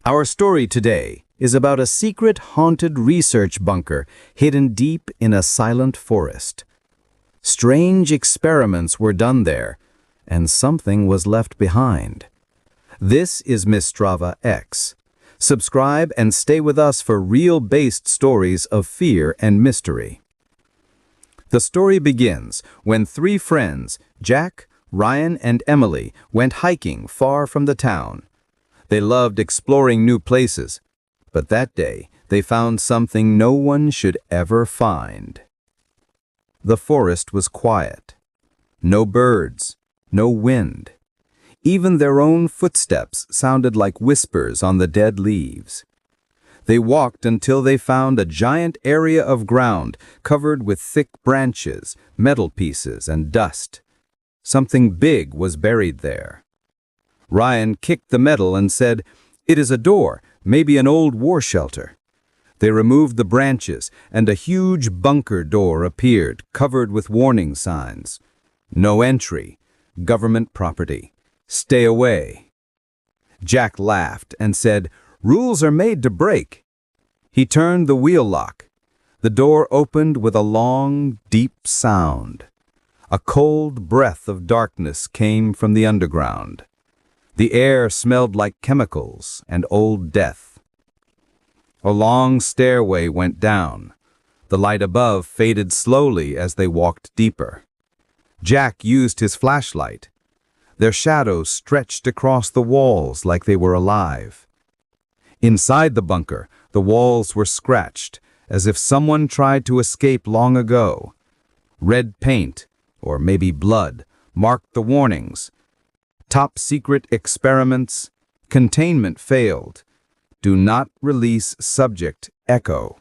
Our story today is about a secret haunted research bunker hidden deep in a silent forest. Strange experiments were done there, and something was left behind. This is Mistrava X. Subscribe and stay with us for real-based stories of fear and mystery. The story begins when three friends, Jack, Ryan, and Emily, went hiking far from the town. They loved exploring new places, but that day they found something no one should ever find. The forest was quiet. No birds, no wind. Even their own footsteps sounded like whispers on the dead leaves. They walked until they found a giant area of ground covered with thick branches, metal pieces, and dust. Something big was buried there. Ryan kicked the metal and said, "It is a door, maybe an old war shelter." They removed the branches, and a huge bunker door appeared, covered with warning signs. "No entry. Government property. Stay away." Jack laughed and said, "Rules are made to break." He turned the wheel lock. The door opened with a long, deep sound. A cold breath of darkness came from the underground. The air smelled like chemicals and old death. A long stairway went down. The light above faded slowly as they walked deeper. Jack used his flashlight. Their shadows stretched across the walls like they were alive. Inside the bunker, the walls were scratched, as if someone tried to escape long ago. Red paint, or maybe blood, marked the warnings. Top secret experiments. Containment failed. Do not release subject echo.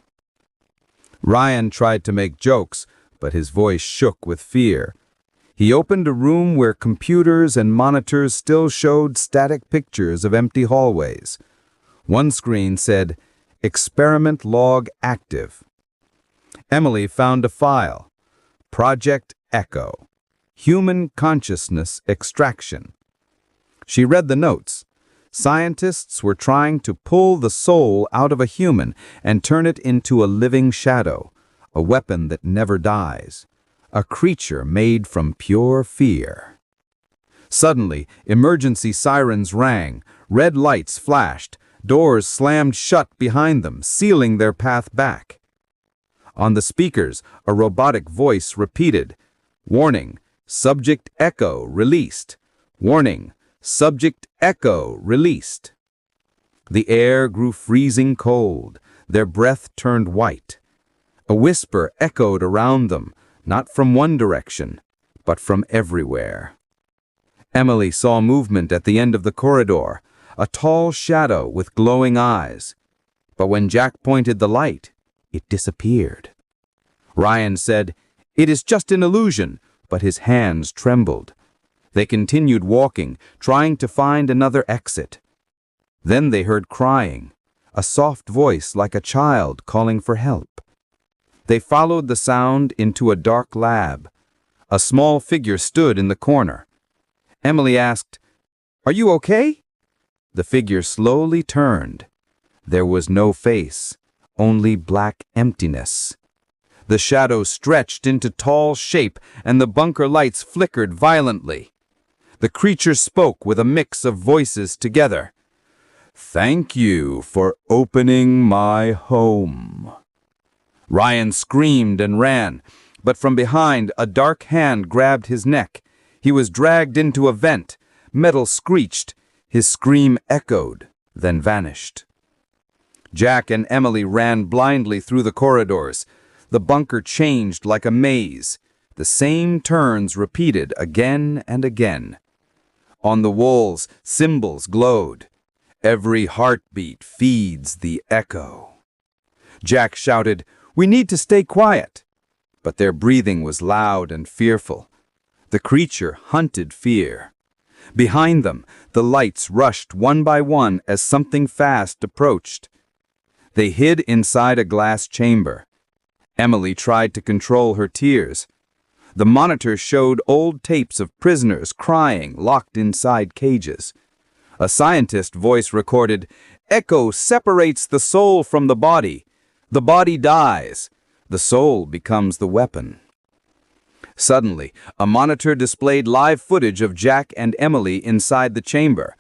Ryan tried to make jokes, but his voice shook with fear. He opened a room where computers and monitors still showed static pictures of empty hallways. One screen said, "Experiment log active." Emily found a file. Project Echo. Human consciousness extraction. She read the notes. Scientists were trying to pull the soul out of a human and turn it into a living shadow, a weapon that never dies, a creature made from pure fear. Suddenly, emergency sirens rang, red lights flashed, doors slammed shut behind them, sealing their path back. On the speakers, a robotic voice repeated, "Warning, subject echo released. Warning, subject echo released." The air grew freezing cold. Their breath turned white. A whisper echoed around them, not from one direction, but from everywhere. Emily saw movement at the end of the corridor, a tall shadow with glowing eyes. But when Jack pointed the light, it disappeared. Ryan said, "It is just an illusion," but his hands trembled. They continued walking, trying to find another exit. Then they heard crying, a soft voice like a child calling for help. They followed the sound into a dark lab. A small figure stood in the corner. Emily asked, "Are you okay?" The figure slowly turned. There was no face, only black emptiness. The shadow stretched into tall shape, and the bunker lights flickered violently. The creature spoke with a mix of voices together. "Thank you for opening my home." Ryan screamed and ran, but from behind a dark hand grabbed his neck. He was dragged into a vent. Metal screeched. His scream echoed, then vanished. Jack and Emily ran blindly through the corridors. The bunker changed like a maze. The same turns repeated again and again. On the walls, symbols glowed. Every heartbeat feeds the echo. Jack shouted, "We need to stay quiet." But their breathing was loud and fearful. The creature hunted fear. Behind them, the lights rushed one by one as something fast approached. They hid inside a glass chamber. Emily tried to control her tears. The monitor showed old tapes of prisoners crying, locked inside cages. A scientist voice recorded, "Echo separates the soul from the body. The body dies. The soul becomes the weapon." Suddenly, a monitor displayed live footage of Jack and Emily inside the chamber.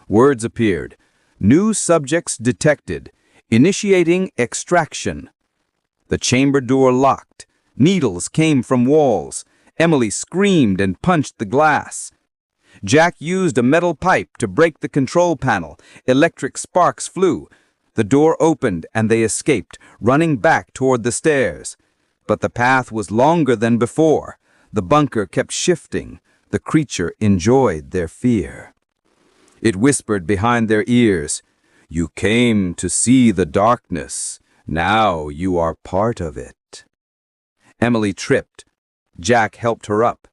Words appeared. "New subjects detected. Initiating extraction." The chamber door locked. Needles came from walls. Emily screamed and punched the glass. Jack used a metal pipe to break the control panel. Electric sparks flew. The door opened and they escaped, running back toward the stairs. But the path was longer than before. The bunker kept shifting. The creature enjoyed their fear. It whispered behind their ears, "You came to see the darkness. Now you are part of it." Emily tripped. Jack helped her up.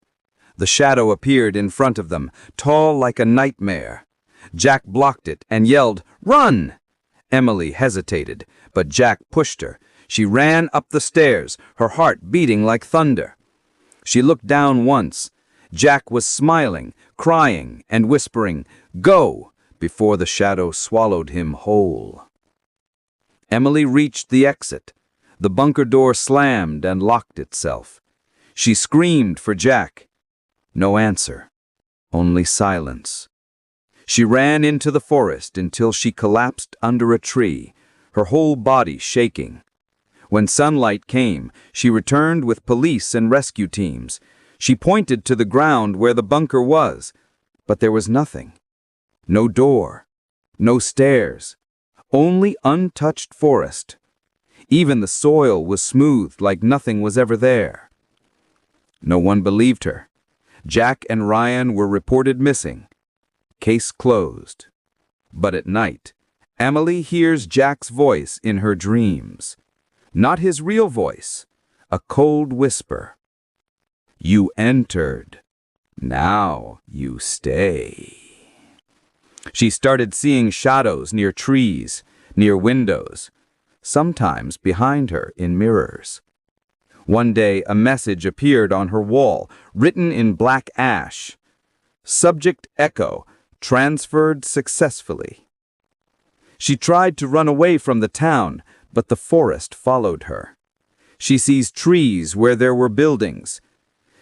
The shadow appeared in front of them, tall like a nightmare. Jack blocked it and yelled, "Run!" Emily hesitated, but Jack pushed her. She ran up the stairs, her heart beating like thunder. She looked down once. Jack was smiling, crying, and whispering, "Go!" before the shadow swallowed him whole. Emily reached the exit. The bunker door slammed and locked itself. She screamed for Jack. No answer, only silence. She ran into the forest until she collapsed under a tree, her whole body shaking. When sunlight came, she returned with police and rescue teams. She pointed to the ground where the bunker was, but there was nothing. No door, no stairs, only untouched forest. Even the soil was smooth like nothing was ever there. No one believed her. Jack and Ryan were reported missing. Case closed. But at night, Emily hears Jack's voice in her dreams. Not his real voice, a cold whisper. "You entered. Now you stay." She started seeing shadows near trees, near windows, sometimes behind her in mirrors. One day, a message appeared on her wall, written in black ash. "Subject Echo, transferred successfully." She tried to run away from the town, but the forest followed her. She sees trees where there were buildings.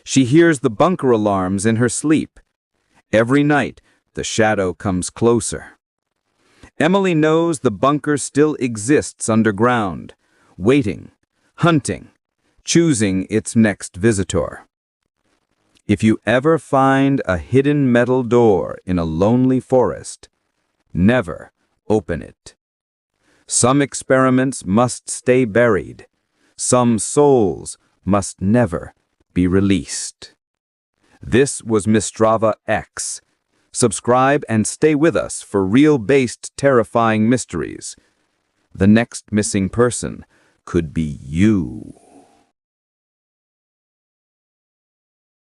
She hears the bunker alarms in her sleep. Every night, the shadow comes closer. Emily knows the bunker still exists underground, waiting, hunting, choosing its next visitor. If you ever find a hidden metal door in a lonely forest, never open it. Some experiments must stay buried. Some souls must never be released. This was Mistrava X. Subscribe and stay with us for real-based terrifying mysteries. The next missing person could be you.